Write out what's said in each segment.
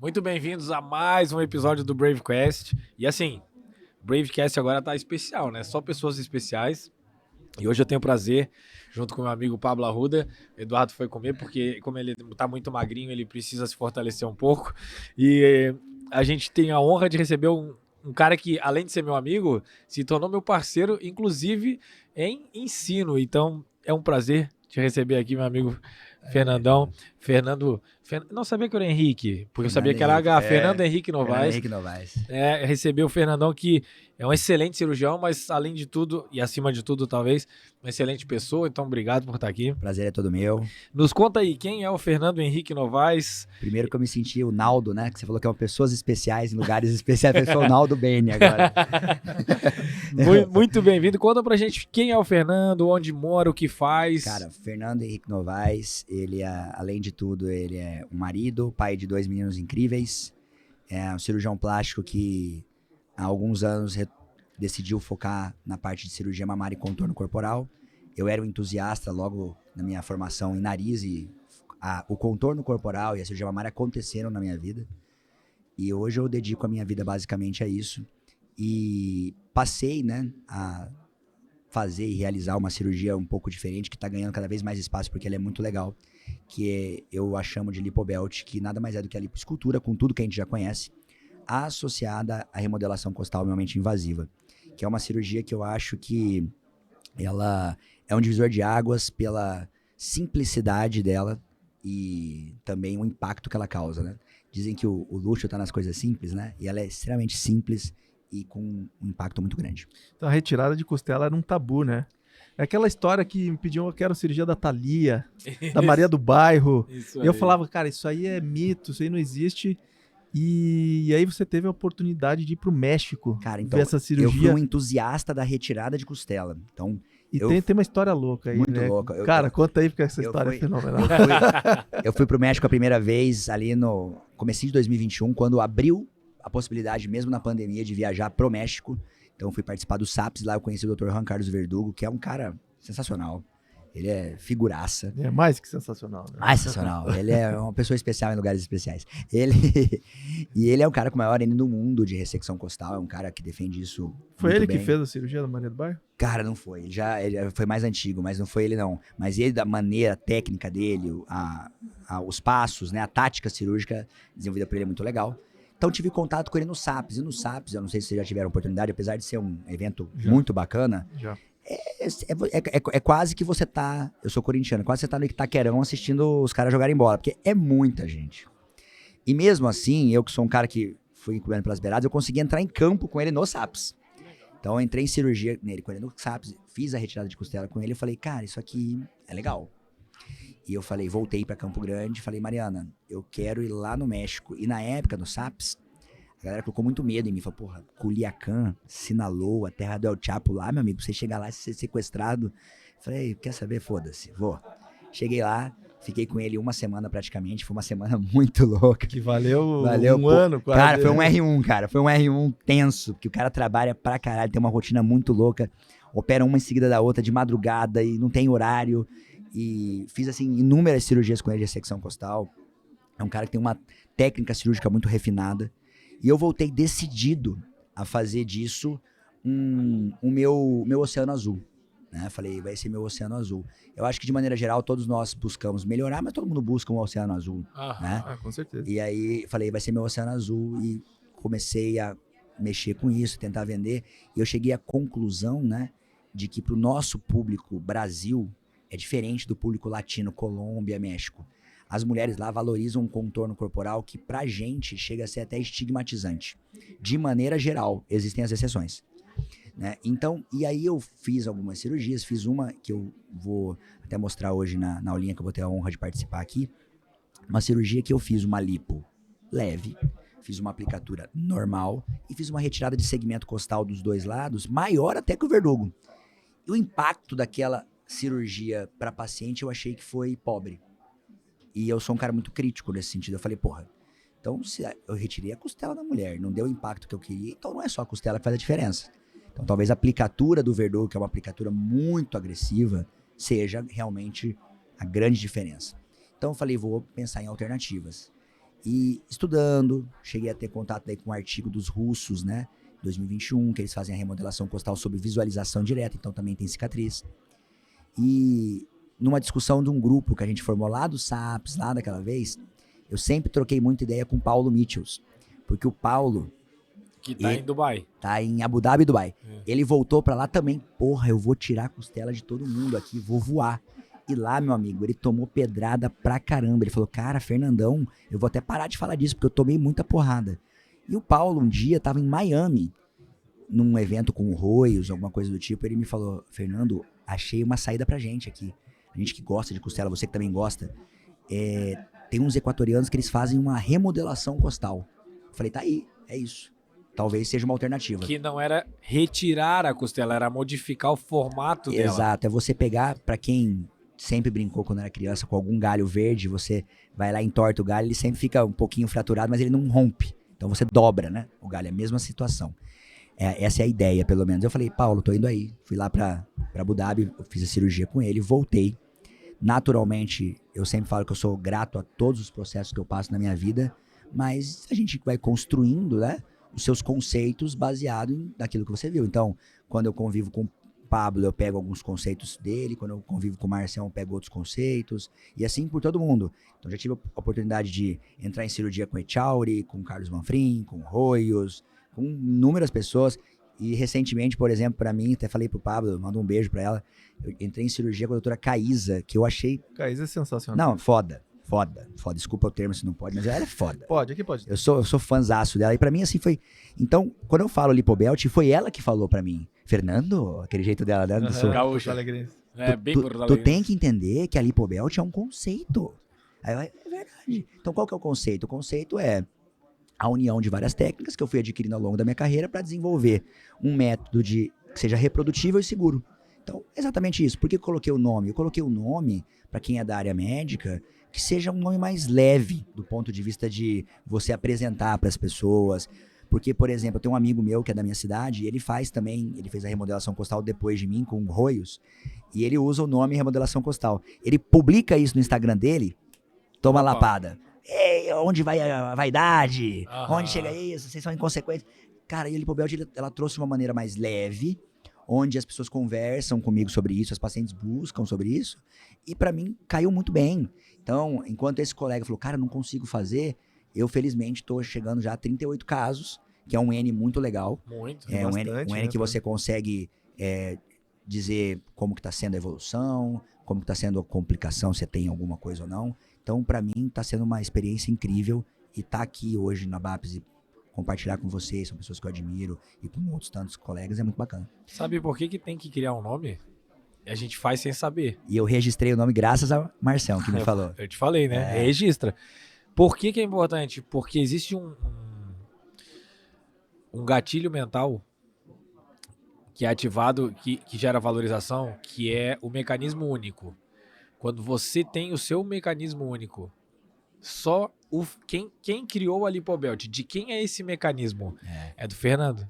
Muito bem-vindos a mais um episódio do Bravecast. E assim, o Bravecast agora tá especial, né? Só pessoas especiais. E hoje eu tenho o prazer, junto com o meu amigo Pablo Arruda, o Eduardo foi comer, porque como ele tá muito magrinho, ele precisa se fortalecer um pouco. E a gente tem a honra de receber um cara que, além de ser meu amigo, se tornou meu parceiro, inclusive em ensino. Então, é um prazer te receber aqui, meu amigo Fernandão. Não sabia que era Henrique, porque eu sabia que era H. Fernando Henrique Fernando Novaes. Henrique Novaes. Receber o Fernandão, que é um excelente cirurgião, mas além de tudo, e acima de tudo, talvez, uma excelente pessoa. Então, obrigado por estar aqui. Prazer é todo meu. Nos conta aí, quem é o Fernando Henrique Novaes? Primeiro que eu me senti o Naldo, né? Que você falou que é uma pessoas especiais em lugares especiais. Eu sou o Naldo Bene agora. Muito bem-vindo. Conta pra gente quem é o Fernando, onde mora, o que faz. Cara, Fernando Henrique Novaes, ele além de tudo, ele é um marido, pai de 2 meninos incríveis. É um cirurgião plástico que há alguns anos decidiu focar na parte de cirurgia mamária e contorno corporal. Eu era um entusiasta logo na minha formação em nariz e o contorno corporal e a cirurgia mamária aconteceram na minha vida. E hoje eu dedico a minha vida basicamente a isso. E passei, né, a fazer e realizar uma cirurgia um pouco diferente, que está ganhando cada vez mais espaço porque ela é muito legal, que eu a chamo de lipobelt, que nada mais é do que a lipoescultura, com tudo que a gente já conhece, associada à remodelação costal minimamente invasiva, que é uma cirurgia que eu acho que ela é um divisor de águas pela simplicidade dela e também o impacto que ela causa, né? Dizem que o luxo está nas coisas simples, né? E ela é extremamente simples e com um impacto muito grande. Então a retirada de costela era um tabu, né? É aquela história que me pediam que era a cirurgia da Thalia, da Maria do Bairro. E eu falava, cara, isso aí é mito, isso aí não existe. E aí você teve a oportunidade de ir pro México, cara, então, ver essa cirurgia. Eu fui um entusiasta da retirada de costela. Então, tem uma história louca aí, muito né? louca. Cara, conta aí, porque essa história é fenomenal. Eu fui pro México a primeira vez ali no comecinho de 2021, quando abriu a possibilidade, mesmo na pandemia, de viajar pro México. Então, fui participar do SAPS, lá eu conheci o Dr. Juan Carlos Verdugo, que é um cara sensacional. Ele é figuraça. É mais que sensacional, né? Mais sensacional. Ele é uma pessoa especial em lugares especiais. Ele é um cara com o maior N do mundo de ressecção costal. É um cara que defende isso. Foi ele bem. que fez a cirurgia da Maria do Bairro? Cara, não foi. Ele foi mais antigo, mas não foi ele, não. Mas ele, da maneira técnica dele, os passos, né, a tática cirúrgica desenvolvida por ele é muito legal. Então, tive contato com ele no SAPS. E no SAPS, eu não sei se vocês já tiveram oportunidade, apesar de ser um evento muito bacana. Já. É quase que você tá... Eu sou corintiano. Quase você tá no Itaquerão assistindo os caras jogarem bola. Porque é muita gente. E mesmo assim, eu que sou um cara que fui incubando pelas beiradas, eu consegui entrar em campo com ele no SAPS. Então, eu entrei em cirurgia nele com ele no SAPS. Fiz a retirada de costela com ele. Eu falei, cara, isso aqui é legal. E eu falei, voltei pra Campo Grande. Falei, Mariana, eu quero ir lá no México. E na época, no SAPS, a galera colocou muito medo em mim. Falou, porra, Culiacán, Sinaloa, Terra do El Chapo lá, meu amigo. Você chegar lá e ser sequestrado. Falei, quer saber? Foda-se, vou. Cheguei lá, fiquei com ele uma semana praticamente. Foi uma semana muito louca. Que valeu um ano quase. Cara, foi um R1, cara. Foi um R1 tenso. Porque o cara trabalha pra caralho, tem uma rotina muito louca. Opera uma em seguida da outra, de madrugada e não tem horário. E fiz, assim, inúmeras cirurgias com ele de ressecção costal. É um cara que tem uma técnica cirúrgica muito refinada. E eu voltei decidido a fazer disso o meu oceano azul. Né? Falei, vai ser meu oceano azul. Eu acho que, de maneira geral, todos nós buscamos melhorar, mas todo mundo busca um oceano azul. Né? Com certeza. E aí, falei, vai ser meu oceano azul. E comecei a mexer com isso, tentar vender. E eu cheguei à conclusão, né, de que pro nosso público Brasil é diferente do público latino, Colômbia, México. As mulheres lá valorizam um contorno corporal que pra gente chega a ser até estigmatizante. De maneira geral, existem as exceções. Né? Então, e aí eu fiz algumas cirurgias, fiz uma que eu vou até mostrar hoje na aulinha, que eu vou ter a honra de participar aqui. Uma cirurgia que eu fiz uma lipo leve, fiz uma aplicatura normal e fiz uma retirada de segmento costal dos dois lados, maior até que o verdugo. E o impacto daquela cirurgia para paciente eu achei que foi pobre. E eu sou um cara muito crítico nesse sentido. Eu falei, porra, então se eu retirei a costela da mulher, não deu o impacto que eu queria, então não é só a costela que faz a diferença. Então talvez a aplicatura do verdugo, que é uma aplicatura muito agressiva, seja realmente a grande diferença. Então eu falei, vou pensar em alternativas. E estudando, cheguei a ter contato daí com um artigo dos russos, né? 2021, que eles fazem a remodelação costal sobre visualização direta, então também tem cicatriz. E numa discussão de um grupo que a gente formou lá do SAPS, lá daquela vez, eu sempre troquei muita ideia com o Paulo Mitchells, porque o Paulo... Que tá em Dubai. Tá em Abu Dhabi, Dubai. Ele voltou pra lá também. Porra, eu vou tirar a costela de todo mundo aqui, vou voar. E lá, meu amigo, ele tomou pedrada pra caramba. Ele falou, cara, Fernandão, eu vou até parar de falar disso, porque eu tomei muita porrada. E o Paulo, um dia, tava em Miami, num evento com o Royos, alguma coisa do tipo. Ele me falou, Fernando, achei uma saída pra gente aqui. A gente que gosta de costela, você que também gosta. Tem uns equatorianos que eles fazem uma remodelação costal. Eu falei, tá aí, é isso. Talvez seja uma alternativa. Que não era retirar a costela, era modificar o formato dela. Exato, é você pegar, pra quem sempre brincou quando era criança com algum galho verde, você vai lá e entorta o galho, ele sempre fica um pouquinho fraturado, mas ele não rompe. Então você dobra, né? O galho é a mesma situação. Essa é a ideia, pelo menos. Eu falei, Paulo, tô indo aí. Fui lá pra Abu Dhabi, fiz a cirurgia com ele, voltei. Naturalmente, eu sempre falo que eu sou grato a todos os processos que eu passo na minha vida, mas a gente vai construindo, né? Os seus conceitos baseado naquilo que você viu. Então, quando eu convivo com o Pablo, eu pego alguns conceitos dele. Quando eu convivo com o Marcelo, eu pego outros conceitos. E assim por todo mundo. Então, já tive a oportunidade de entrar em cirurgia com o Echauri, com o Carlos Manfrim, com o Royos, com inúmeras pessoas. E recentemente, por exemplo, para mim, até falei pro Pablo, mando um beijo para ela, eu entrei em cirurgia com a doutora Caísa, que eu achei... Caísa é sensacional. Não, foda. Desculpa o termo se não pode, mas ela é foda. Aqui pode. Eu sou fãzaço dela. E pra mim, assim, foi... Então, quando eu falo Lipobelt, foi ela que falou pra mim. Fernando, aquele jeito dela, né? Gaúcho. Bem Tu tem que entender que a Lipobelt é um conceito. Aí é verdade. Então, qual que é o conceito? O conceito é a união de várias técnicas que eu fui adquirindo ao longo da minha carreira para desenvolver um método que seja reprodutível e seguro. Então, exatamente isso. Por que eu coloquei o nome? Eu coloquei o nome, para quem é da área médica, que seja um nome mais leve, do ponto de vista de você apresentar para as pessoas. Porque, por exemplo, eu tenho um amigo meu que é da minha cidade, e ele fez a remodelação costal depois de mim, com o Royos, e ele usa o nome remodelação costal. Ele publica isso no Instagram dele, toma lapada. Ei, onde vai a vaidade? Onde chega isso? Vocês são inconsequentes. Cara, e a Lipobelt, ela trouxe uma maneira mais leve, onde as pessoas conversam comigo sobre isso, as pacientes buscam sobre isso, e pra mim caiu muito bem. Então, enquanto esse colega falou, cara, não consigo fazer, eu felizmente tô chegando já a 38 casos, que é um N muito legal. Muito. É bastante, um N que você consegue dizer como que tá sendo a evolução, como que tá sendo a complicação, se tem alguma coisa ou não. Então, pra mim, tá sendo uma experiência incrível, e tá aqui hoje na BAPS e compartilhar com vocês, são pessoas que eu admiro, e com outros tantos colegas, é muito bacana. Sabe por que tem que criar um nome? A gente faz sem saber. E eu registrei o nome graças a Marcelo, que me falou. Eu te falei, né? Registra. Por que é importante? Porque existe um gatilho mental que é ativado, que gera valorização, que é o mecanismo único. Quando você tem o seu mecanismo único, só quem criou a Lipobelt, de quem é esse mecanismo? É do Fernando.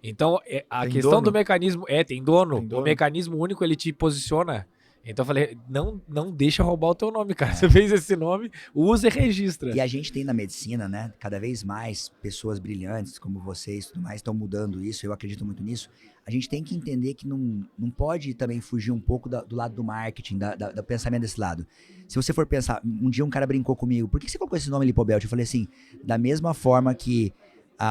Então, a Tem questão dono? do mecanismo... tem dono. Tem dono. O mecanismo único, ele te posiciona. Então eu falei, não deixa roubar o teu nome, cara. Você fez esse nome, usa e registra. E a gente tem na medicina, né, cada vez mais pessoas brilhantes como vocês e tudo mais estão mudando isso, eu acredito muito nisso. A gente tem que entender que não pode também fugir um pouco do lado do marketing, do pensamento desse lado. Se você for pensar, um dia um cara brincou comigo, por que você colocou esse nome Lipobelt? Eu falei assim, da mesma forma que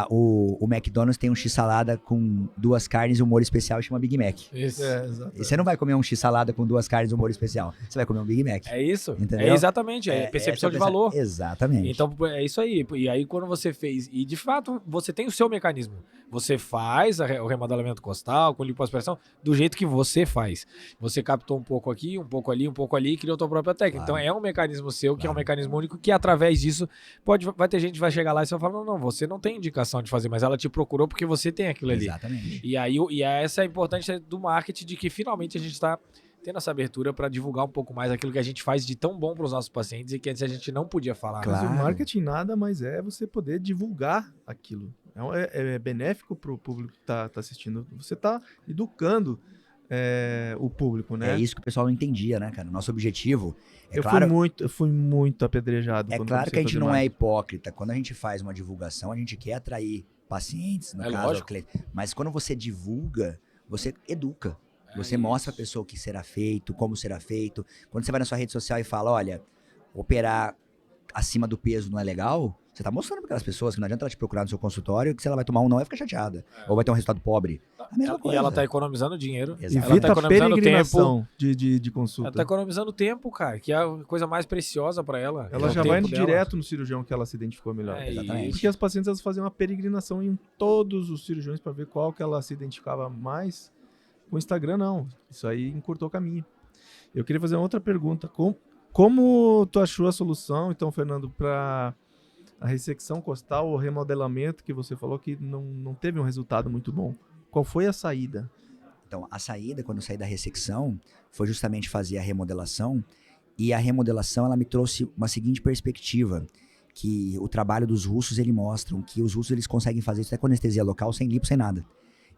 o McDonald's tem um x-salada com 2 carnes e um molho especial e chama Big Mac. Isso. Exato. E você não vai comer um x-salada com 2 carnes e um molho especial. Você vai comer um Big Mac. É isso. Entendeu? É exatamente. É percepção de valor. Exatamente. Então é isso aí. E aí quando você fez... E de fato, você tem o seu mecanismo. Você faz o remodelamento costal com lipoaspiração do jeito que você faz. Você captou um pouco aqui, um pouco ali e criou a tua própria técnica. Claro. Então é um mecanismo seu, que é um Claro. mecanismo único, que através disso vai ter gente que vai chegar lá e você vai falar, não, você não tem indicação de fazer, mas ela te procurou porque você tem aquilo ali. Exatamente. E essa é a importância do marketing, de que finalmente a gente está tendo essa abertura para divulgar um pouco mais aquilo que a gente faz de tão bom para os nossos pacientes e que antes a gente não podia falar. Claro. Mas o marketing nada mais é você poder divulgar aquilo. É benéfico para o público que está assistindo. Você está educando o público, né? É isso que o pessoal não entendia, né, cara? Nosso objetivo Eu fui muito apedrejado. É quando claro que a gente comecei a não fazer é marketing. hipócrita. Quando a gente faz uma divulgação, a gente quer atrair pacientes, no É caso, lógico. ao cliente. Mas quando você divulga, você educa. Você É mostra a isso. pessoa o que será feito, como será feito. Quando você vai na sua rede social e fala, olha, operar acima do peso não é legal, você tá mostrando para aquelas pessoas que não adianta ela te procurar no seu consultório, que se ela vai tomar um não, vai ficar chateada. Ou vai ter um resultado pobre. A mesma coisa. E ela tá economizando dinheiro. Exato. Ela tá Evita a economizando tempo. peregrinação de Ela consulta. tá economizando tempo, cara, que é a coisa mais preciosa pra ela. Ela É o já vai tempo dela. direto no cirurgião que ela se identificou melhor. É Exatamente. Porque as pacientes elas faziam uma peregrinação em todos os cirurgiões para ver qual que ela se identificava mais. O Instagram não. Isso aí encurtou o caminho. Eu queria fazer uma outra pergunta. Como tu achou a solução, então, Fernando, para a ressecção costal ou remodelamento que você falou que não teve um resultado muito bom? Qual foi a saída? Então, a saída, quando eu saí da ressecção, foi justamente fazer a remodelação. E a remodelação, ela me trouxe uma seguinte perspectiva, que o trabalho dos russos, eles mostram que os russos eles conseguem fazer isso até com anestesia local, sem lipo, sem nada.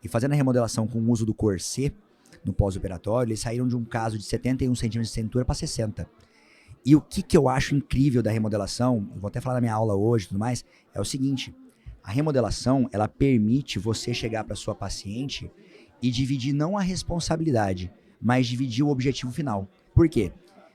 E fazendo a remodelação com o uso do corset no pós-operatório, eles saíram de um caso de 71 centímetros de cintura para 60. E o que eu acho incrível da remodelação, eu vou até falar na minha aula hoje e tudo mais, é o seguinte, a remodelação, ela permite você chegar para sua paciente e dividir não a responsabilidade, mas dividir o objetivo final. Por quê?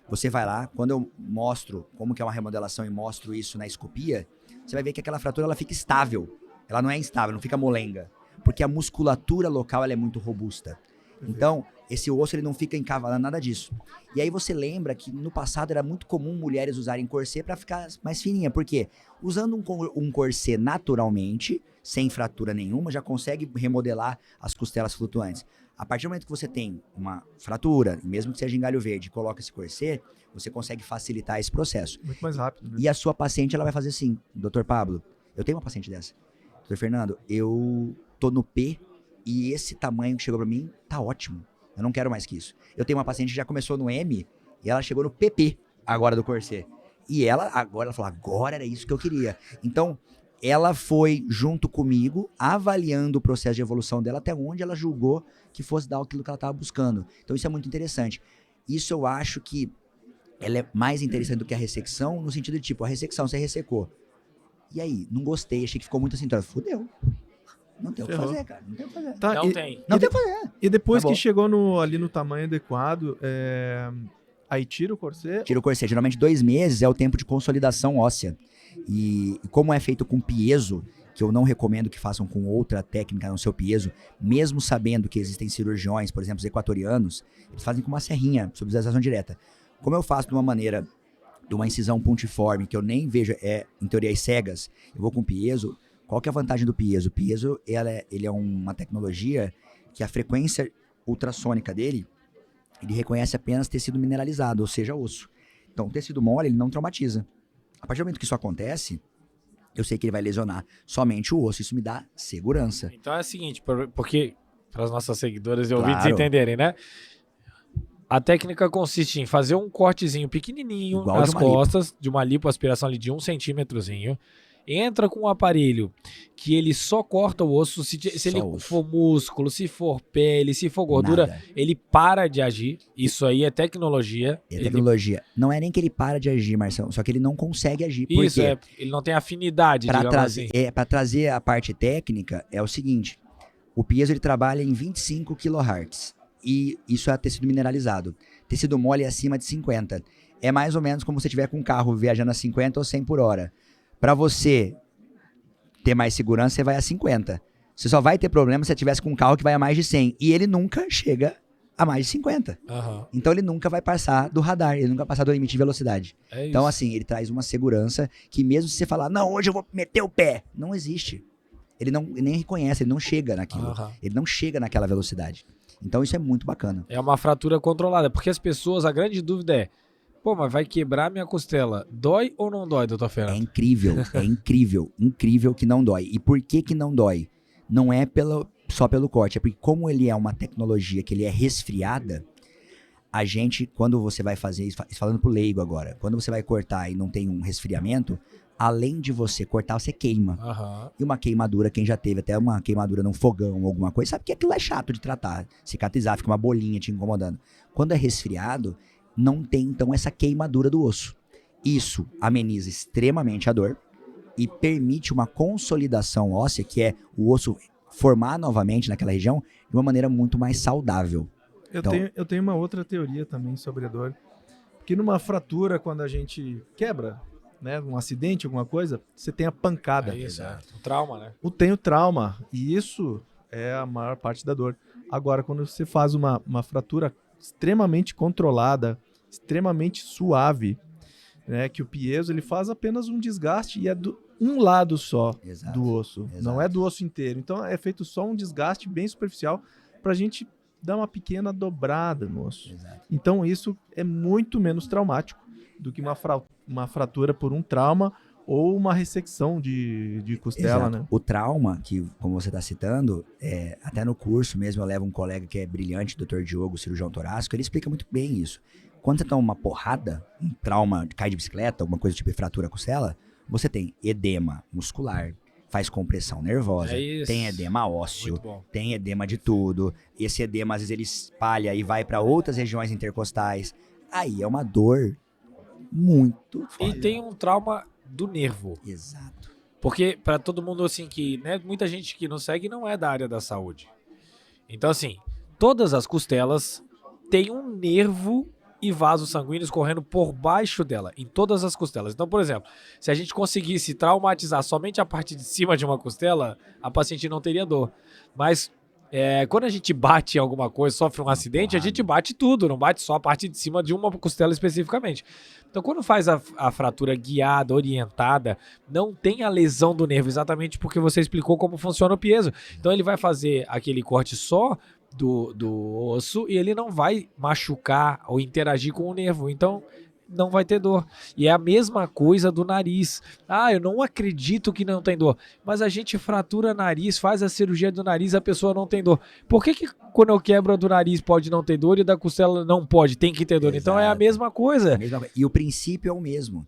Você vai lá, quando eu mostro como que é uma remodelação e mostro isso na escopia, você vai ver que aquela fratura ela fica estável. Ela não é instável, não fica molenga. Porque a musculatura local ela é muito robusta. Então, esse osso ele não fica encavalando nada disso. E aí você lembra que no passado era muito comum mulheres usarem corset para ficar mais fininha. Por quê? Usando um corset naturalmente, sem fratura nenhuma, já consegue remodelar as costelas flutuantes. A partir do momento que você tem uma fratura, mesmo que seja em galho verde, coloca esse corset, você consegue facilitar esse processo. Muito mais rápido, né? E a sua paciente, ela vai fazer assim, Dr. Pablo, eu tenho uma paciente dessa. Dr. Fernando, eu tô no P e esse tamanho que chegou pra mim tá ótimo. Eu não quero mais que isso. Eu tenho uma paciente que já começou no M e ela chegou no PP agora do corset. E ela falou, agora era isso que eu queria. Então, ela foi junto comigo, avaliando o processo de evolução dela até onde ela julgou que fosse dar aquilo que ela estava buscando. Então, isso é muito interessante. Isso eu acho que ela é mais interessante do que a ressecção, no sentido de, tipo, a ressecção, você ressecou. E aí, não gostei, achei que ficou muito assim, então, fudeu. Não tem o que Ferrou. fazer, cara. Não tem o que fazer. Tá, Não tem. Não tem o que fazer. E depois Acabou. que chegou ali no tamanho adequado, aí tira o corset. Tira o corset. Geralmente 2 meses é o tempo de consolidação óssea. E como é feito com piezo, que eu não recomendo que façam com outra técnica no seu piezo, mesmo sabendo que existem cirurgiões, por exemplo, os equatorianos, eles fazem com uma serrinha, sob visualização direta. Como eu faço de uma maneira, de uma incisão pontiforme, que eu nem vejo, em teoria, as cegas, eu vou com piezo. Qual que é a vantagem do piezo? O piezo, ele é uma tecnologia que a frequência ultrassônica dele, ele reconhece apenas tecido mineralizado, ou seja, osso. Então, o tecido mole, ele não traumatiza. A partir do momento que isso acontece, eu sei que ele vai lesionar somente o osso. Isso me dá segurança. Então é o seguinte, porque para as nossas seguidoras e ouvintes Claro. entenderem, né? A técnica consiste em fazer um cortezinho pequenininho Igual nas de uma lipo. costas, de uma lipoaspiração ali de 1 centímetrozinho. Entra com um aparelho que ele só corta o osso, se ele osso. for músculo, se for pele, se for gordura, Nada. ele para de agir. Isso aí é tecnologia. É tecnologia. Não é nem que ele para de agir, Marcelo, só que ele não consegue agir. Por Isso, quê? ele não tem afinidade, Para digamos trazer, assim. pra trazer a parte técnica, é o seguinte. O piezo ele trabalha em 25 kHz. E isso é tecido mineralizado. Tecido mole é acima de 50. É mais ou menos como se você estiver com um carro viajando a 50 ou 100 por hora. Para você ter mais segurança, você vai a 50. Você só vai ter problema se você tivesse com um carro que vai a mais de 100. E ele nunca chega a mais de 50. Aham, Então ele nunca vai passar do radar, ele nunca vai passar do limite de velocidade. é isso. Então assim, ele traz uma segurança que mesmo se você falar, não, hoje eu vou meter o pé, não existe. Ele nem reconhece, ele não chega naquilo. Aham. Ele não chega naquela velocidade. Então isso é muito bacana. É uma fratura controlada, porque as pessoas, a grande dúvida é, pô, mas vai quebrar minha costela. Dói ou não dói, doutor É Fernando? incrível que não dói. E por que não dói? Não é só pelo corte, é porque como ele é uma tecnologia que ele é resfriada, a gente, quando você vai fazer isso, falando pro leigo agora, quando você vai cortar e não tem um resfriamento, além de você cortar, você queima. E uma queimadura, quem já teve até uma queimadura num fogão ou alguma coisa, sabe que aquilo é chato de tratar. Cicatrizar, fica uma bolinha te incomodando. Quando é resfriado, não tem então essa queimadura do osso. Isso ameniza extremamente a dor e permite uma consolidação óssea, que é o osso formar novamente naquela região de uma maneira muito mais saudável. Eu tenho uma outra teoria também sobre a dor. Que numa fratura, quando a gente quebra, né, um acidente, alguma coisa, você tem a pancada. É isso, o trauma, né? Tem o trauma, e isso é a maior parte da dor. Agora, quando você faz uma fratura extremamente controlada, extremamente suave, né, que o piezo ele faz apenas um desgaste e é um lado só do osso, não é do osso inteiro. Então é feito só um desgaste bem superficial para a gente dar uma pequena dobrada no osso. Então isso é muito menos traumático do que uma fratura por um trauma ou uma ressecção de costela, né? O trauma, que como você está citando, até no curso mesmo eu levo um colega que é brilhante, o Dr. Diogo, cirurgião torácico, ele explica muito bem isso. Quando você toma uma porrada, um trauma, cai de bicicleta, alguma coisa tipo fratura costela, você tem edema muscular, faz compressão nervosa, tem edema ósseo, tem edema de tudo. Esse edema, às vezes, ele espalha e vai para outras regiões intercostais. Aí é uma dor muito foda. E tem um trauma do nervo. Exato. Porque para todo mundo, assim, que, né, muita gente que não segue não é da área da saúde. Então, assim, todas as costelas têm um nervo e vasos sanguíneos correndo por baixo dela, em todas as costelas. Então, por exemplo, se a gente conseguisse traumatizar somente a parte de cima de uma costela, a paciente não teria dor. Mas quando a gente bate em alguma coisa, sofre um acidente, a gente bate tudo, não bate só a parte de cima de uma costela especificamente. Então, quando faz a fratura guiada, orientada, não tem a lesão do nervo, exatamente porque você explicou como funciona o piezo. Então, ele vai fazer aquele corte só do osso e ele não vai machucar ou interagir com o nervo, então não vai ter dor. E é a mesma coisa do nariz. Eu não acredito que não tem dor, mas a gente fratura nariz, faz a cirurgia do nariz, a pessoa não tem dor. Por que quando eu quebro a do nariz pode não ter dor e da costela não pode, tem que ter dor? Exato. Então é a mesma coisa. E o princípio é o mesmo.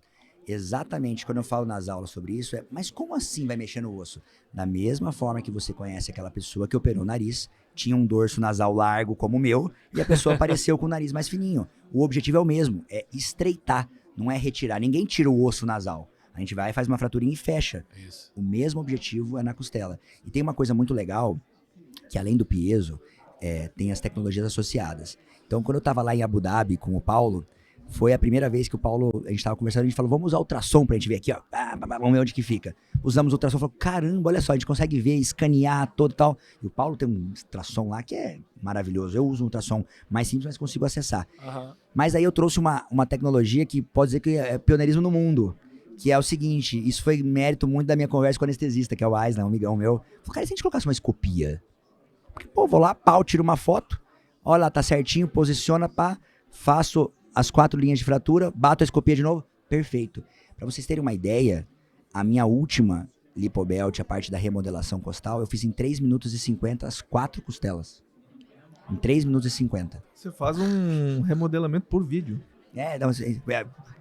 Exatamente, quando eu falo nas aulas sobre isso, mas como assim vai mexer no osso? Da mesma forma que você conhece aquela pessoa que operou o nariz, tinha um dorso nasal largo como o meu, e a pessoa apareceu com o nariz mais fininho. O objetivo é o mesmo, é estreitar, não é retirar. Ninguém tira o osso nasal. A gente vai, faz uma fraturinha e fecha. Isso. O mesmo objetivo é na costela. E tem uma coisa muito legal, que além do piezo, tem as tecnologias associadas. Então, quando eu estava lá em Abu Dhabi com o Paulo, foi a primeira vez que o Paulo, a gente estava conversando, a gente falou, vamos usar ultrassom pra gente ver aqui, ó. Vamos ver onde que fica. Usamos o ultrassom, falou, caramba, olha só, a gente consegue ver, escanear todo e tal. E o Paulo tem um ultrassom lá que é maravilhoso. Eu uso um ultrassom mais simples, mas consigo acessar. Mas aí eu trouxe uma tecnologia que pode dizer que é pioneirismo no mundo, que é o seguinte, isso foi mérito muito da minha conversa com o anestesista, que é o Aislan, um amigão meu. Falei, cara, e se a gente colocasse uma escopia? Porque, vou lá, tiro uma foto, olha lá, tá certinho, posiciona, faço as 4 linhas de fratura, bato a escopia de novo, perfeito. Para vocês terem uma ideia, a minha última lipobelt, a parte da remodelação costal, eu fiz em 3 minutos e 50 as 4 costelas. Em 3 minutos e 50. Você faz um remodelamento por vídeo.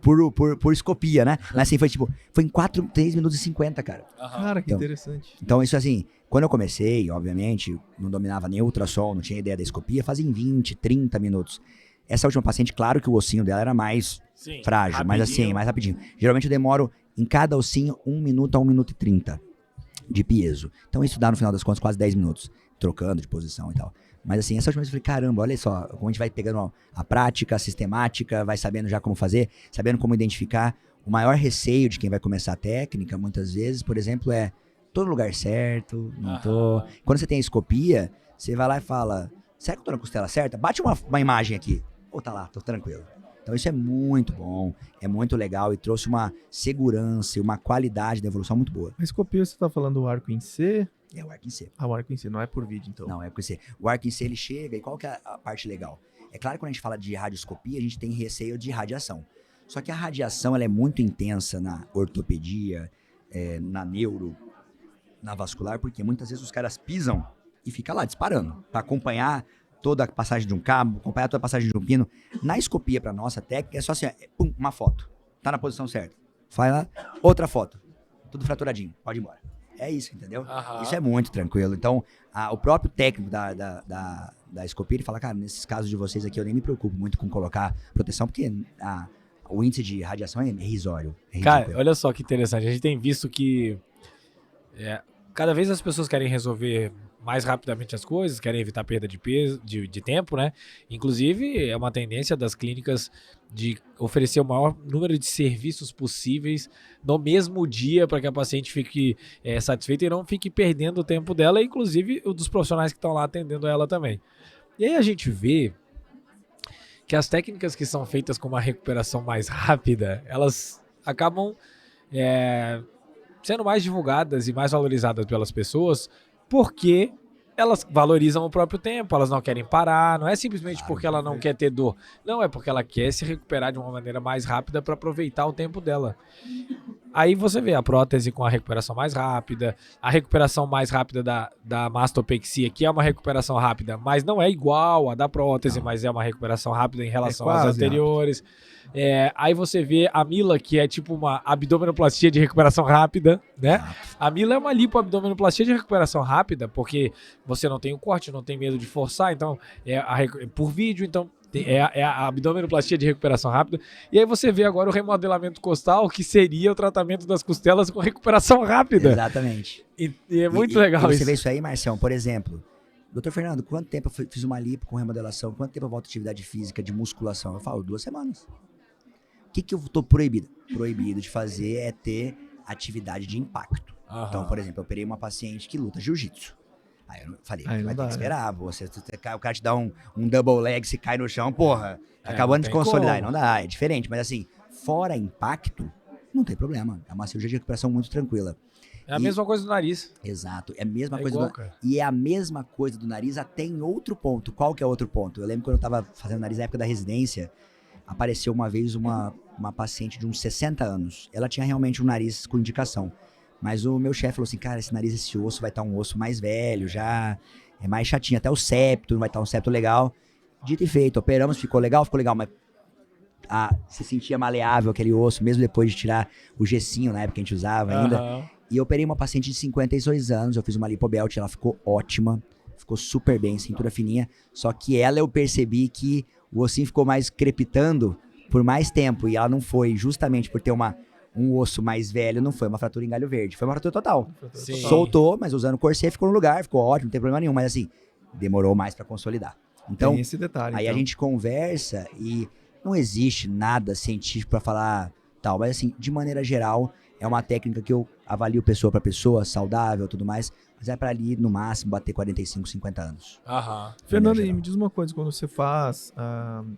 Por escopia, né? Mas assim, foi em 3 minutos e 50, cara. Cara, que interessante. Então isso assim, quando eu comecei, obviamente, não dominava nem ultrassom, não tinha ideia da escopia, fazia em 20, 30 minutos. Essa última paciente, claro que o ossinho dela era mais frágil, mas assim, mais rapidinho. Geralmente eu demoro em cada ossinho 1 minuto a 1 minuto e 30 de piezo. Então isso dá no final das contas quase 10 minutos, trocando de posição e tal. Mas assim, essa última vez eu falei, caramba, olha só, como a gente vai pegando a prática, a sistemática, vai sabendo já como fazer, sabendo como identificar. O maior receio de quem vai começar a técnica, muitas vezes, por exemplo, tô no lugar certo, não tô. Quando você tem a escopia, você vai lá e fala, será que eu tô na costela certa? Bate uma imagem aqui. Tá lá, tô tranquilo. Então isso é muito bom, é muito legal e trouxe uma segurança e uma qualidade da evolução muito boa. A escopia, você tá falando do arco em C? É o arco em C. O arco em C, não é por vídeo, então? Não, é por C. O arco em C, ele chega, e qual que é a parte legal? É claro que quando a gente fala de radioscopia, a gente tem receio de radiação. Só que a radiação, ela é muito intensa na ortopedia, na neuro, na vascular, porque muitas vezes os caras pisam e fica lá disparando, para acompanhar toda a passagem de um cabo, acompanhar toda a passagem de um pino. Na escopia, para nossa técnica, é só assim, uma foto. Tá na posição certa. Vai lá, outra foto. Tudo fraturadinho, pode ir embora. É isso, entendeu? Isso é muito tranquilo. Então, o próprio técnico da escopia, ele fala, cara, nesses casos de vocês aqui, eu nem me preocupo muito com colocar proteção, porque o índice de radiação é irrisório. Cara, olha só que interessante. A gente tem visto que cada vez as pessoas querem resolver mais rapidamente as coisas, querem evitar perda de peso, de tempo, né? Inclusive, é uma tendência das clínicas de oferecer o maior número de serviços possíveis no mesmo dia para que a paciente fique satisfeita e não fique perdendo o tempo dela, inclusive o dos profissionais que estão lá atendendo ela também. E aí a gente vê que as técnicas que são feitas com uma recuperação mais rápida, elas acabam sendo mais divulgadas e mais valorizadas pelas pessoas porque elas valorizam o próprio tempo, elas não querem parar, não é simplesmente porque ela não quer ter dor, não, é porque ela quer se recuperar de uma maneira mais rápida para aproveitar o tempo dela. Aí você vê a prótese com a recuperação mais rápida, a recuperação mais rápida da mastopexia, que é uma recuperação rápida, mas não é igual a da prótese, mas é uma recuperação rápida em relação às anteriores. Aí você vê a Mila, que é tipo uma abdominoplastia de recuperação rápida, né? A Mila é uma lipoabdominoplastia de recuperação rápida, porque você não tem o corte, não tem medo de forçar, então por vídeo, então é a abdominoplastia de recuperação rápida. E aí você vê agora o remodelamento costal, que seria o tratamento das costelas com recuperação rápida. Exatamente. E é muito legal isso. Você vê isso aí, Marcião, por exemplo. Doutor Fernando, quanto tempo eu fiz uma lipo com remodelação? Quanto tempo eu volto à atividade física de musculação? Eu falo, 2 semanas. O que eu tô proibido? Proibido de fazer é ter atividade de impacto. Então, por exemplo, eu operei uma paciente que luta jiu-jitsu. Aí eu falei, vai ter que esperar. O cara te dá um double leg, se cai no chão, porra, tá acabando de consolidar. Como. Não dá, é diferente. Mas assim, fora impacto, não tem problema. É uma cirurgia de recuperação muito tranquila. É a mesma coisa do nariz. Exato, é a mesma coisa igual, e é a mesma coisa do nariz até em outro ponto. Qual que é outro ponto? Eu lembro quando eu tava fazendo nariz na época da residência, apareceu uma vez uma paciente de uns 60 anos. Ela tinha realmente um nariz com indicação. Mas o meu chefe falou assim, cara, esse osso vai estar um osso mais velho, já é mais chatinho. Até o septo, não vai estar um septo legal. Dito e feito, operamos, ficou legal, mas se sentia maleável aquele osso, mesmo depois de tirar o gessinho, na época que a gente usava ainda. E eu operei uma paciente de 52 anos, eu fiz uma lipobelt, ela ficou ótima, ficou super bem, cintura fininha. Só que eu percebi que o ossinho ficou mais crepitando por mais tempo, e ela não foi, justamente por ter um osso mais velho, não foi uma fratura em galho verde, foi uma fratura total. Sim. Soltou, mas usando corset ficou no lugar, ficou ótimo, não tem problema nenhum, mas assim, demorou mais pra consolidar. Então, tem esse detalhe, aí a gente conversa e não existe nada científico pra falar tal, mas assim, de maneira geral, é uma técnica que eu avalio pessoa pra pessoa, saudável, tudo mais, mas é pra ali, no máximo, bater 45, 50 anos. Fernando, e me diz uma coisa, quando você faz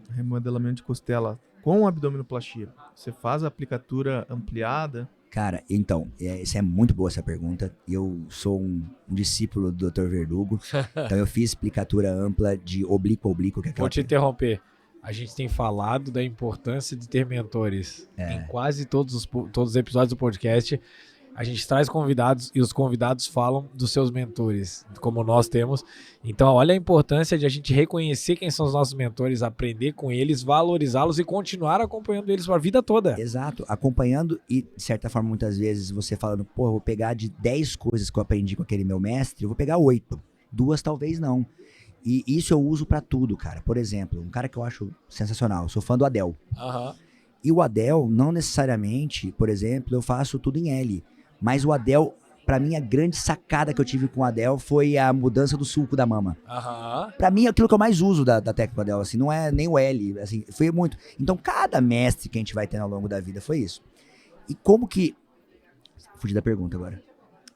remodelamento de costela com abdominoplastia, você faz a aplicatura ampliada? Cara, então, isso é muito boa essa pergunta. Eu sou um discípulo do Dr. Verdugo, então eu fiz aplicatura ampla de oblíquo a oblíquo. Vou te interromper. A gente tem falado da importância de ter mentores. Em quase todos os episódios do podcast, a gente traz convidados e os convidados falam dos seus mentores, como nós temos. Então, olha a importância de a gente reconhecer quem são os nossos mentores, aprender com eles, valorizá-los e continuar acompanhando eles para a vida toda. Exato, acompanhando e, de certa forma, muitas vezes você falando, pô, eu vou pegar de 10 coisas que eu aprendi com aquele meu mestre, eu vou pegar 8. 2 talvez não. E isso eu uso pra tudo, cara. Por exemplo, um cara que eu acho sensacional, eu sou fã do Adel. E o Adel, não necessariamente, por exemplo, eu faço tudo em L. Mas o Adel, pra mim, a grande sacada que eu tive com o Adel foi a mudança do sulco da mama. Pra mim, é aquilo que eu mais uso da técnica do Adel, assim, não é nem o L, assim, foi muito. Então, cada mestre que a gente vai tendo ao longo da vida foi isso. E como que... Fugi da pergunta agora.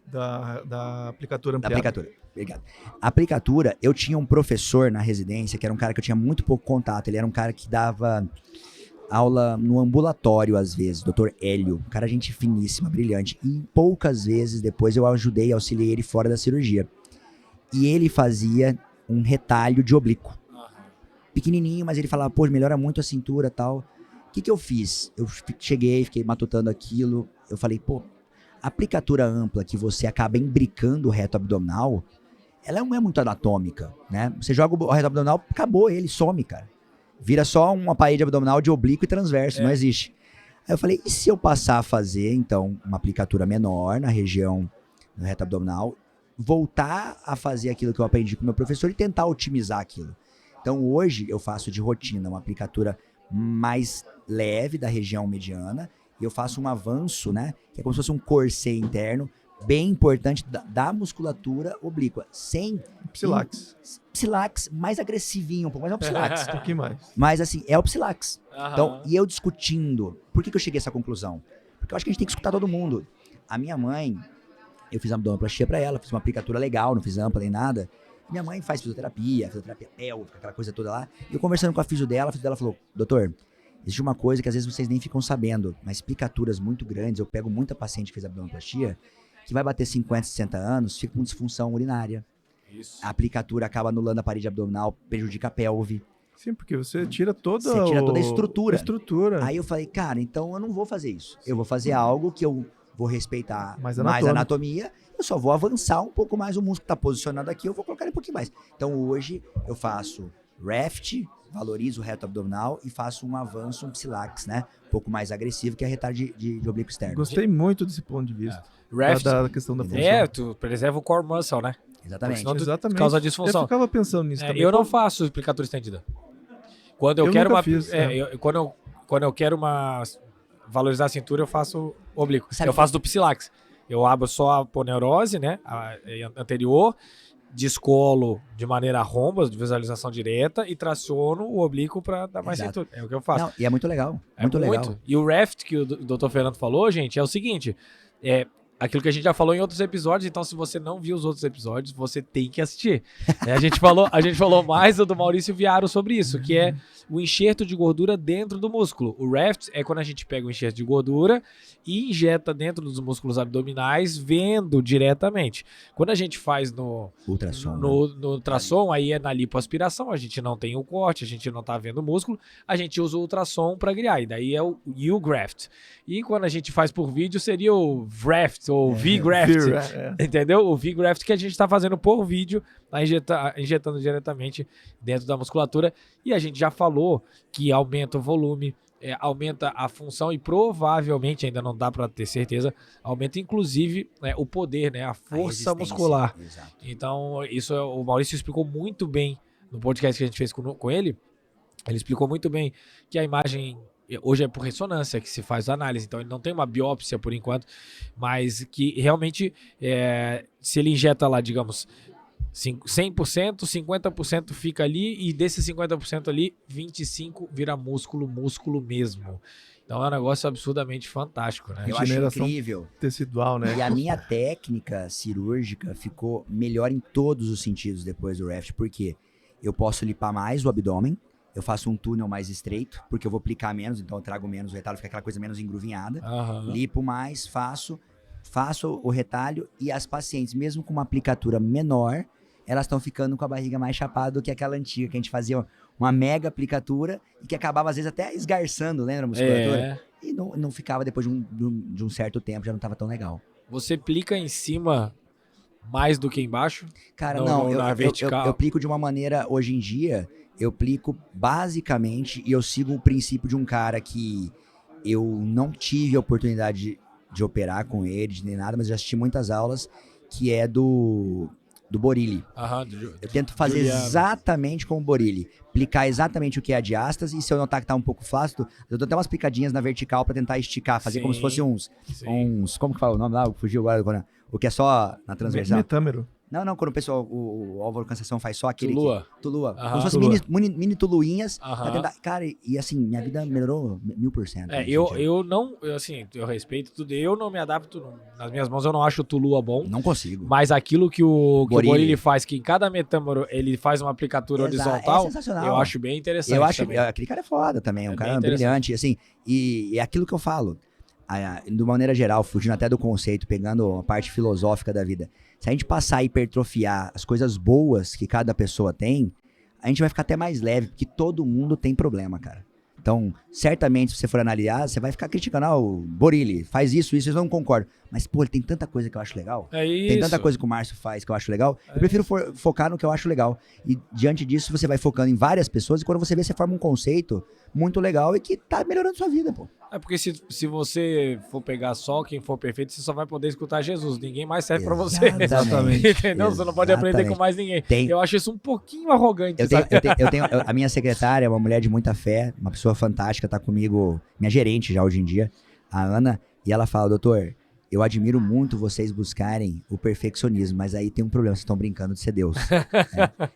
Da aplicatura ampliada. Da aplicatura, obrigado. A aplicatura, eu tinha um professor na residência, que era um cara que eu tinha muito pouco contato, ele era um cara que dava aula no ambulatório às vezes, Dr. Hélio, um cara gente finíssima, brilhante, e poucas vezes depois eu auxiliei ele fora da cirurgia. E ele fazia um retalho de oblíquo. Pequenininho, mas ele falava, pô, melhora muito a cintura e tal. O que eu fiz? Eu cheguei, fiquei matutando aquilo, eu falei, pô, a aplicatura ampla que você acaba imbricando o reto abdominal, ela não é muito anatômica, né? Você joga o reto abdominal, acabou ele, some, cara. Vira só uma parede abdominal de oblíquo e transverso, não existe. Aí eu falei, e se eu passar a fazer, então, uma aplicatura menor na região do reto abdominal, voltar a fazer aquilo que eu aprendi com o meu professor e tentar otimizar aquilo. Então, hoje, eu faço de rotina uma aplicatura mais leve da região mediana e eu faço um avanço, né? Que é como se fosse um corset interno, bem importante da musculatura oblíqua. Sem... Psilax. Psilax mais agressivinho um pouco, mas é um Psilax. Um pouquinho mais. Mas assim, é o Psilax. Então, e eu discutindo, por que eu cheguei a essa conclusão? Porque eu acho que a gente tem que escutar todo mundo. A minha mãe, eu fiz abdominoplastia pra ela, fiz uma aplicatura legal, não fiz ampla nem nada. Minha mãe faz fisioterapia pélvica, aquela coisa toda lá. E eu conversando com a fisio dela falou, doutor, existe uma coisa que às vezes vocês nem ficam sabendo, mas aplicaturas muito grandes, eu pego muita paciente que fez abdominoplastia, que vai bater 50, 60 anos, fica com disfunção urinária. Isso. A aplicatura acaba anulando a parede abdominal, prejudica a pelve. Sim, porque você tira toda a estrutura. Aí eu falei, cara, então eu não vou fazer isso. Eu vou fazer algo que eu vou respeitar mais a anatomia, eu só vou avançar um pouco mais o músculo que está posicionado aqui, eu vou colocar ele um pouquinho mais. Então hoje eu faço raft, valorizo o reto abdominal e faço um avanço, um Psilax, né? Um pouco mais agressivo, que é retardo de oblíquo externo. Gostei muito desse ponto de vista. Raft, da questão da função. tu preserva o core muscle, né? Exatamente. Senão Exatamente. causa disfunção. Eu ficava pensando nisso também. Eu não faço aplicatura estendida. Quando eu quero quando eu quero valorizar a cintura, eu faço oblíquo. Eu faço do Psilax. Eu abro só a aponeurose, né? A anterior, descolo de maneira romba, de visualização direta, e traciono o oblíquo para dar mais cintura. É o que eu faço. Não, e é muito legal. Muito legal. E o raft que o Dr. Fernando falou, gente, é o seguinte: aquilo que a gente já falou em outros episódios, então se você não viu os outros episódios, você tem que assistir. A gente falou mais do Maurício Viaro sobre isso, que é o enxerto de gordura dentro do músculo. O raft é quando a gente pega o enxerto de gordura e injeta dentro dos músculos abdominais, vendo diretamente. Quando a gente faz no ultrassom, aí é na lipoaspiração, a gente não tem o corte, a gente não tá vendo o músculo, a gente usa o ultrassom para criar, e daí é o U-graft. E quando a gente faz por vídeo, seria o VRAFT, ou V-graft, entendeu? O V-graft que a gente tá fazendo por vídeo, tá injetando diretamente dentro da musculatura, e a gente já falou que aumenta o volume, aumenta a função e provavelmente, ainda não dá para ter certeza, aumenta inclusive o poder, né, a força muscular. Exato. Então, isso o Maurício explicou muito bem no podcast que a gente fez com ele. Ele explicou muito bem que a imagem hoje é por ressonância que se faz a análise, então ele não tem uma biópsia por enquanto, mas que realmente se ele injeta lá, digamos, 100%, 50% fica ali, e desses 50% ali, 25% vira músculo mesmo. Então é um negócio absurdamente fantástico, né? Eu acho incrível. Tecidual, né? E a minha técnica cirúrgica ficou melhor em todos os sentidos depois do raft, porque eu posso limpar mais o abdômen, eu faço um túnel mais estreito, porque eu vou aplicar menos, então eu trago menos o retalho, fica aquela coisa menos engruvinhada. Lipo mais, faço o retalho, e as pacientes, mesmo com uma aplicatura menor, elas estão ficando com a barriga mais chapada do que aquela antiga, que a gente fazia uma mega aplicatura e que acabava às vezes até esgarçando, lembra a musculatura? E não ficava depois de um certo tempo, já não estava tão legal. Você aplica em cima mais do que embaixo? Cara, eu aplico de uma maneira, hoje em dia, eu aplico basicamente, e eu sigo o princípio de um cara que eu não tive a oportunidade de operar com ele, nem nada, mas já assisti muitas aulas, que é do Borilli. Eu tento fazer exatamente como o Borilli. Aplicar exatamente o que é a diástase, e se eu notar que tá um pouco flácido, eu dou até umas picadinhinhas na vertical pra tentar esticar, fazer como se fosse uns... Como que fala o nome lá? Fugiu agora. O que é só na transversal. Metâmero. Não, quando o pessoal, o Álvaro Conceição faz só aquele... Tulua. Como se fosse mini tuluinhas. Pra tentar, cara, e assim, minha vida melhorou 1000%. Eu respeito tudo. Eu não me adapto, nas minhas mãos eu não acho o Tulua bom. Não consigo. Mas aquilo que o Borilli faz, que em cada metâmero ele faz uma aplicatura horizontal, eu acho bem interessante. Eu acho, aquele cara é foda também, um cara brilhante, assim, e é aquilo que eu falo. De uma maneira geral, fugindo até do conceito, pegando a parte filosófica da vida, se a gente passar a hipertrofiar as coisas boas que cada pessoa tem, a gente vai ficar até mais leve, porque todo mundo tem problema, cara. Então, certamente, se você for analisar, você vai ficar criticando, o Borilli faz isso, eu não concordo. Mas, pô, ele tem tanta coisa que eu acho legal. Tem tanta coisa que o Márcio faz que eu acho legal. Eu prefiro focar no que eu acho legal. E, diante disso, você vai focando em várias pessoas, e quando você vê, você forma um conceito muito legal e que tá melhorando sua vida, pô. É porque se você for pegar só quem for perfeito, você só vai poder escutar Jesus. Ninguém mais serve pra você. Exatamente. Entendeu? Você não pode aprender com mais ninguém. Eu acho isso um pouquinho arrogante. A minha secretária é uma mulher de muita fé, uma pessoa fantástica, tá comigo, minha gerente já hoje em dia, a Ana, e ela fala, doutor, eu admiro muito vocês buscarem o perfeccionismo, mas aí tem um problema, vocês estão brincando de ser Deus.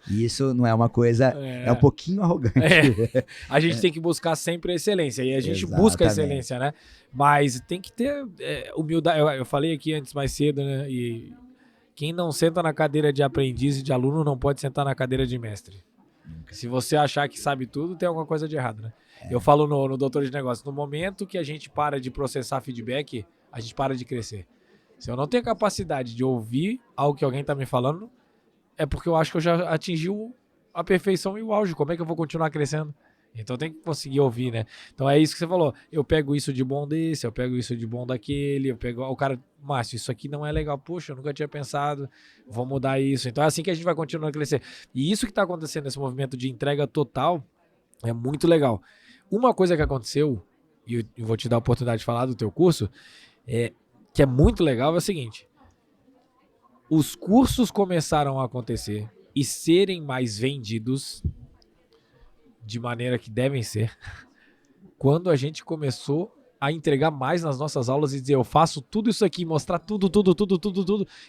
E isso não é uma coisa, é um pouquinho arrogante. A gente tem que buscar sempre a excelência, e a gente busca a excelência, né? Mas tem que ter humildade. Eu falei aqui antes mais cedo, né? E quem não senta na cadeira de aprendiz e de aluno não pode sentar na cadeira de mestre. Se você achar que sabe tudo, tem alguma coisa de errado, né? Eu falo no Doutor de Negócios, no momento que a gente para de processar feedback, a gente para de crescer. Se eu não tenho capacidade de ouvir algo que alguém tá me falando, é porque eu acho que eu já atingi a perfeição e o auge. Como é que eu vou continuar crescendo? Então tem que conseguir ouvir, né? Então é isso que você falou. Eu pego isso de bom desse, eu pego isso de bom daquele, eu pego o cara, Márcio, isso aqui não é legal. Puxa, eu nunca tinha pensado, vou mudar isso. Então é assim que a gente vai continuar a crescer. E isso que tá acontecendo nesse movimento de entrega total é muito legal. Uma coisa que aconteceu, e eu vou te dar a oportunidade de falar do teu curso, que é muito legal, é o seguinte: os cursos começaram a acontecer e serem mais vendidos de maneira que devem ser quando a gente começou a entregar mais nas nossas aulas e dizer, eu faço tudo isso aqui, mostrar tudo,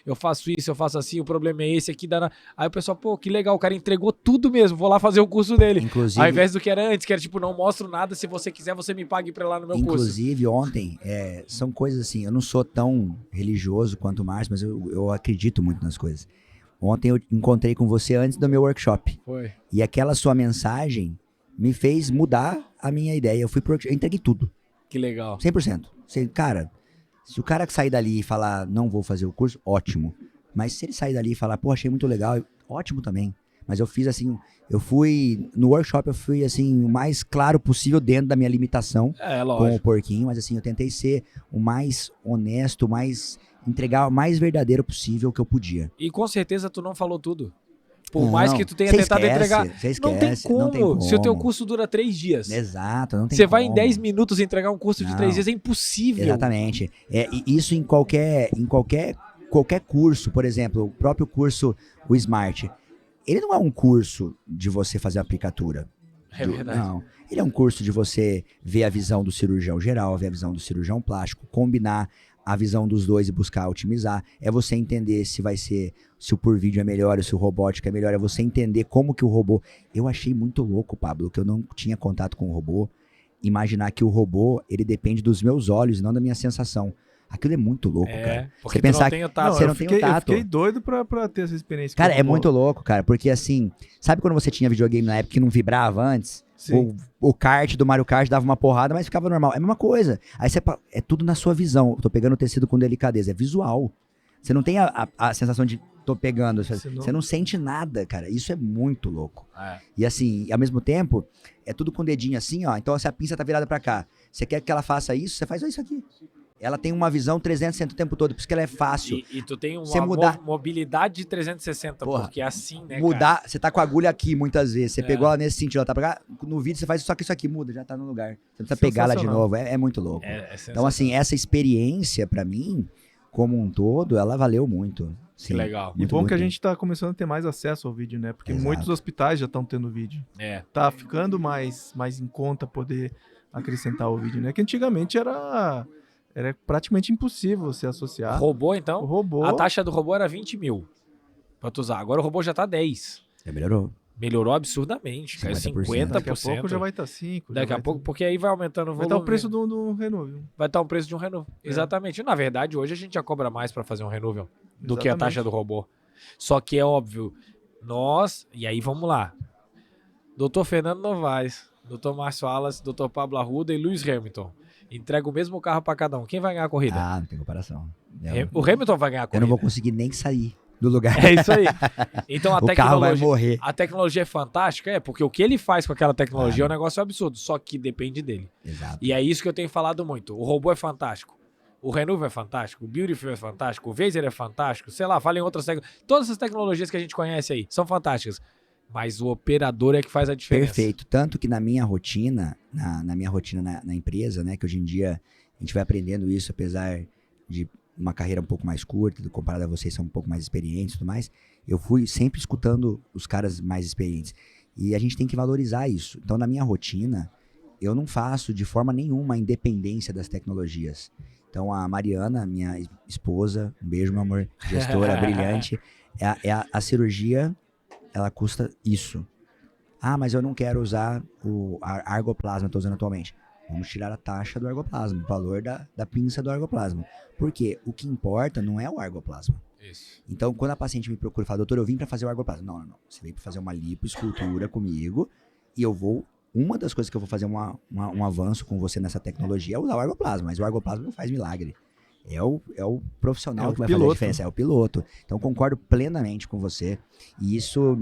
eu faço isso, eu faço assim, o problema é esse aqui, aí o pessoal, pô, que legal, o cara entregou tudo mesmo, vou lá fazer o curso dele. Inclusive, ao invés do que era antes, que era tipo, não mostro nada, se você quiser, você me pague pra ir lá no meu curso. Inclusive, ontem, são coisas assim, eu não sou tão religioso quanto o Márcio, mas eu acredito muito nas coisas. Ontem eu encontrei com você antes do meu workshop. Foi. E aquela sua mensagem me fez mudar a minha ideia. Eu entreguei tudo. Que legal. 100%. Cara, se o cara sair dali e falar, não vou fazer o curso, ótimo. Mas se ele sair dali e falar, pô, achei muito legal, ótimo também. Mas eu fiz assim, no workshop eu fui assim, o mais claro possível dentro da minha limitação com o porquinho. Mas assim, eu tentei ser o mais honesto, entregar o mais verdadeiro possível que eu podia. E com certeza tu não falou tudo. Por mais que tu tenha tentado entregar. Não tem como. Se o teu curso dura 3 dias. Exato, não tem como. Você vai em 10 minutos entregar um curso de 3 dias, é impossível. Exatamente. E isso em qualquer curso, por exemplo, o próprio curso, o Smart, ele não é um curso de você fazer aplicatura. É verdade. Não. Ele é um curso de você ver a visão do cirurgião geral, ver a visão do cirurgião plástico, combinar a visão dos dois e buscar otimizar. É você entender se o por vídeo é melhor, ou se o robótico é melhor. É você entender como que o robô... Eu achei muito louco, Pablo, que eu não tinha contato com o robô. Imaginar que o robô, ele depende dos meus olhos, não da minha sensação. Aquilo é muito louco, cara. Porque você pensar não tem o tato. Você não tem o tato. Eu fiquei doido pra ter essa experiência. Cara, é muito louco, cara. Porque assim, sabe quando você tinha videogame na época que não vibrava antes? O kart do Mario Kart dava uma porrada, mas ficava normal. É a mesma coisa. Aí é tudo na sua visão. Eu tô pegando o tecido com delicadeza. É visual. Você não tem a sensação de tô pegando. Você não sente nada, cara. Isso é muito louco. E assim, ao mesmo tempo, é tudo com o dedinho assim, ó. Então, se a pinça tá virada pra cá, você quer que ela faça isso, você faz isso aqui. Ela tem uma visão 360 o tempo todo, por isso que ela é fácil. E tu tem uma mobilidade de 360, porque é assim, né, cara? Você tá com a agulha aqui muitas vezes, você pegou ela nesse sentido, ela tá pra cá, no vídeo você faz só que isso aqui muda, já tá no lugar. Você não precisa pegar ela de novo, é muito louco. Então assim, essa experiência pra mim, como um todo, ela valeu muito. Sim, que legal. E bom que a gente tá começando a ter mais acesso ao vídeo, né? Porque muitos hospitais já estão tendo vídeo. Tá ficando mais em conta poder acrescentar o vídeo, né? Que antigamente era praticamente impossível você associar. O robô, então? O robô. A taxa do robô era 20 mil pra tu usar. Agora o robô já tá 10. Melhorou. Melhorou absurdamente. Caiu 50%. Daqui a pouco já vai estar 5%. Daqui a pouco, porque aí vai aumentando o volume. Vai estar o preço do Renúvel. Vai estar o preço de um Renúvel. Exatamente. Na verdade, hoje a gente já cobra mais pra fazer um Renúvel do que a taxa do robô. Só que é óbvio, e aí vamos lá. Dr. Fernando Novaes, Dr. Márcio Wallace, Dr. Pablo Arruda e Lewis Hamilton. Entrega o mesmo carro pra cada um. Quem vai ganhar a corrida? Não tem comparação. O Hamilton vai ganhar a corrida. Eu não vou conseguir nem sair do lugar. É isso aí. Então o carro vai morrer. A tecnologia é fantástica, porque o que ele faz com aquela tecnologia é um negócio absurdo, só que depende dele. Exato. E é isso que eu tenho falado muito. O robô é fantástico. O Renúvel é fantástico, o Beautiful é fantástico, o Vaser é fantástico, sei lá, falem outras tecnologias. Todas essas tecnologias que a gente conhece aí são fantásticas. Mas o operador é que faz a diferença. Perfeito. Tanto que na minha rotina, na minha rotina na empresa, né? Que hoje em dia a gente vai aprendendo isso, apesar de uma carreira um pouco mais curta, comparado a vocês, são um pouco mais experientes e tudo mais. Eu fui sempre escutando os caras mais experientes. E a gente tem que valorizar isso. Então, na minha rotina, eu não faço de forma nenhuma a independência das tecnologias. Então, a Mariana, minha esposa, um beijo, meu amor, gestora brilhante, a cirurgia, ela custa isso. Ah, mas eu não quero usar a argoplasma que eu estou usando atualmente. Vamos tirar a taxa do argoplasma, o valor da pinça do argoplasma. Porque o que importa não é o argoplasma. Isso. Então, quando a paciente me procura e fala, doutor, eu vim para fazer o argoplasma. Não. Você veio para fazer uma lipoescultura comigo e eu vou... Uma das coisas que eu vou fazer um avanço com você nessa tecnologia é usar o argoplasma. Mas o argoplasma não faz milagre. É o profissional que vai fazer a diferença, é o piloto. Então, concordo plenamente com você. E isso,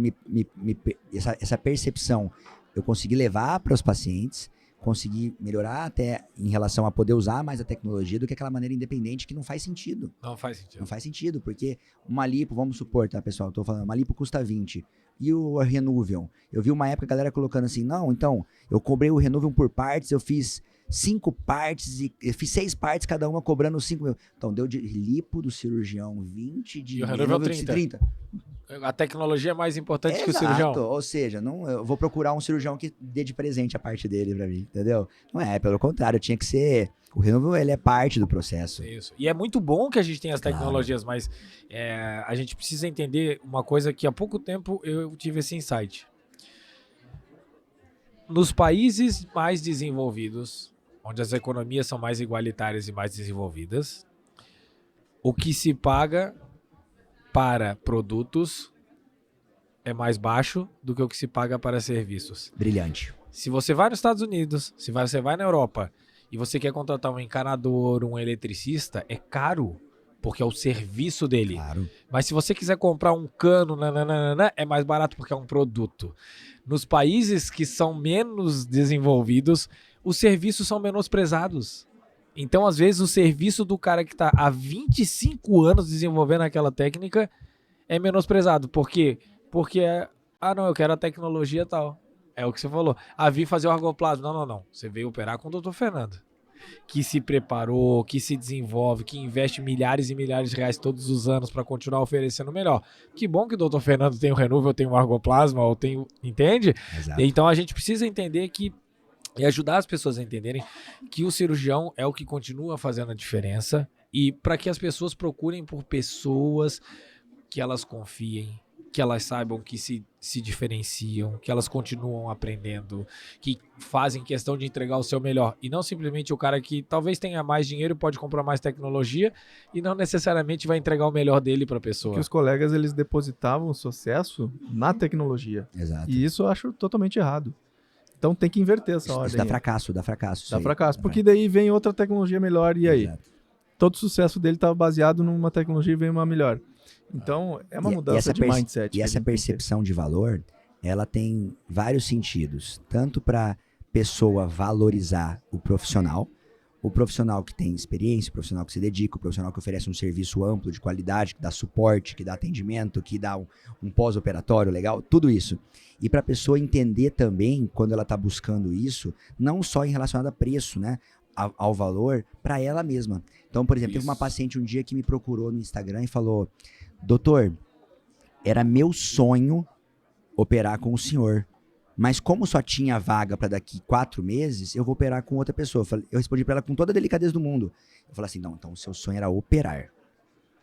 essa percepção, eu consegui levar para os pacientes, consegui melhorar até em relação a poder usar mais a tecnologia do que aquela maneira independente que não faz sentido. Não faz sentido. Não faz sentido, porque uma lipo, vamos supor, tá, pessoal? Tô falando, uma lipo custa 20. E o Renuvion? Eu vi uma época a galera colocando assim, não, então, eu cobrei o Renuvion por partes, eu fiz 5 partes, e eu fiz 6 partes, cada uma cobrando 5 mil. Então, deu de lipo do cirurgião 20, de E o Renuvion 30. A tecnologia é mais importante que o Exato. cirurgião. Ou seja, eu vou procurar um cirurgião que dê de presente a parte dele pra mim, entendeu? Não é, pelo contrário, tinha que ser... O Renuvion, ele é parte do processo. Isso. E é muito bom que a gente tenha as Claro. tecnologias, mas a gente precisa entender uma coisa que há pouco tempo eu tive esse insight. Nos países mais desenvolvidos, onde as economias são mais igualitárias e mais desenvolvidas, o que se paga para produtos é mais baixo do que o que se paga para serviços. Brilhante. Se você vai nos Estados Unidos, se você vai na Europa e você quer contratar um encanador, um eletricista, é caro, porque é o serviço dele. Claro. Mas se você quiser comprar um cano, é mais barato porque é um produto. Nos países que são menos desenvolvidos, os serviços são menosprezados. Então, às vezes, o serviço do cara que está há 25 anos desenvolvendo aquela técnica é menosprezado. Por quê? Porque, não, eu quero a tecnologia tal. É o que você falou. Vi fazer o argoplasma. Não. Você veio operar com o Dr. Fernando, que se preparou, que se desenvolve, que investe milhares e milhares de reais todos os anos para continuar oferecendo melhor. Que bom que o Dr. Fernando tem o Renuvion, tem o argoplasma, ou tem o... Entende? Exato. Então a gente precisa entender que e ajudar as pessoas a entenderem que o cirurgião é o que continua fazendo a diferença e para que as pessoas procurem por pessoas que elas confiem, que elas saibam que se diferenciam, que elas continuam aprendendo, que fazem questão de entregar o seu melhor. E não simplesmente o cara que talvez tenha mais dinheiro e pode comprar mais tecnologia e não necessariamente vai entregar o melhor dele para a pessoa. Que os colegas, eles depositavam o sucesso na tecnologia. Exato. E isso eu acho totalmente errado. Então tem que inverter essa ordem. Isso dá fracasso. Dá Isso aí. fracasso. Porque daí vem outra tecnologia melhor e aí? Exato. Todo o sucesso dele estava baseado numa tecnologia e veio uma melhor. Então, é uma mudança de mindset. E essa percepção de valor, ela tem vários sentidos. Tanto para pessoa valorizar o profissional que tem experiência, o profissional que se dedica, o profissional que oferece um serviço amplo, de qualidade, que dá suporte, que dá atendimento, que dá um pós-operatório legal, tudo isso. E para a pessoa entender também, quando ela está buscando isso, não só em relação a preço, né? Ao valor, para ela mesma. Então, por exemplo, teve uma paciente um dia que me procurou no Instagram e falou: doutor, era meu sonho operar com o senhor, mas como só tinha vaga para daqui 4 meses, eu vou operar com outra pessoa. Eu respondi para ela com toda a delicadeza do mundo. Eu falei assim, não, então o seu sonho era operar.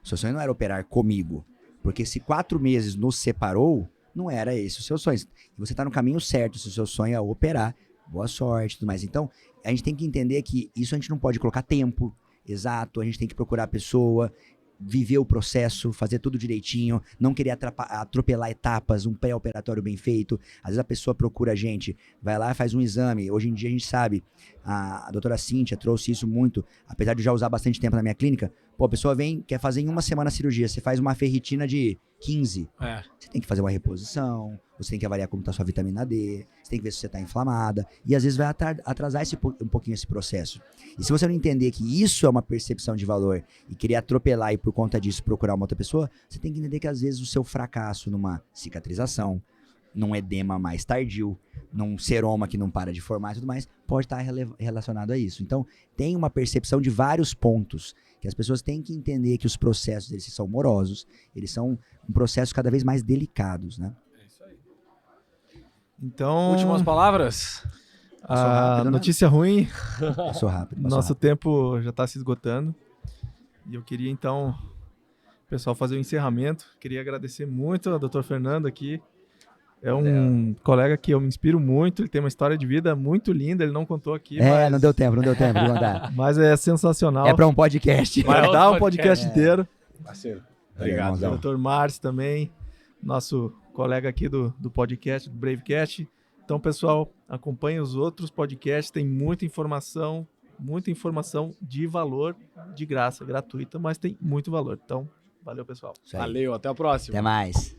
O seu sonho não era operar comigo, porque se 4 meses nos separou, não era esse o seu sonho. E você está no caminho certo, se o seu sonho é operar, boa sorte e tudo mais. Então, a gente tem que entender que isso a gente não pode colocar tempo exato, a gente tem que procurar a pessoa, viver o processo, fazer tudo direitinho, não querer atropelar etapas, um pré-operatório bem feito. Às vezes a pessoa procura a gente, vai lá e faz um exame. Hoje em dia a gente sabe, a doutora Cíntia trouxe isso muito, apesar de já usar bastante tempo na minha clínica. Pô, a pessoa vem, quer fazer em 1 semana a cirurgia, você faz uma ferritina de 15. Você tem que fazer uma reposição, você tem que avaliar como está sua vitamina D, você tem que ver se você está inflamada, e às vezes vai atrasar um pouquinho esse processo. E se você não entender que isso é uma percepção de valor e querer atropelar e por conta disso procurar uma outra pessoa, você tem que entender que às vezes o seu fracasso numa cicatrização, num edema mais tardio, num seroma que não para de formar e tudo mais, pode estar relacionado a isso. Então, tem uma percepção de vários pontos, que as pessoas têm que entender que os processos, eles são morosos, eles são um processo cada vez mais delicados, né? É isso aí. Então, Últimas palavras? Passou a rápido, né? notícia ruim, Passou rápido. Passou nosso rápido. tempo já está se esgotando. E eu queria, então, pessoal, fazer o encerramento. Queria agradecer muito ao Dr. Fernando aqui. É um colega que eu me inspiro muito. Ele tem uma história de vida muito linda. Ele não contou aqui, mas... Não deu tempo de contar. Mas é sensacional. É para um podcast. Vai dar um podcast inteiro. Parceiro. Obrigado. O Dr. Márcio também, nosso colega aqui do podcast, do Bravecast. Então, pessoal, acompanhe os outros podcasts. Tem muita informação de valor, de graça, gratuita, mas tem muito valor. Então, valeu, pessoal. Isso aí. Valeu, até a próxima. Até mais.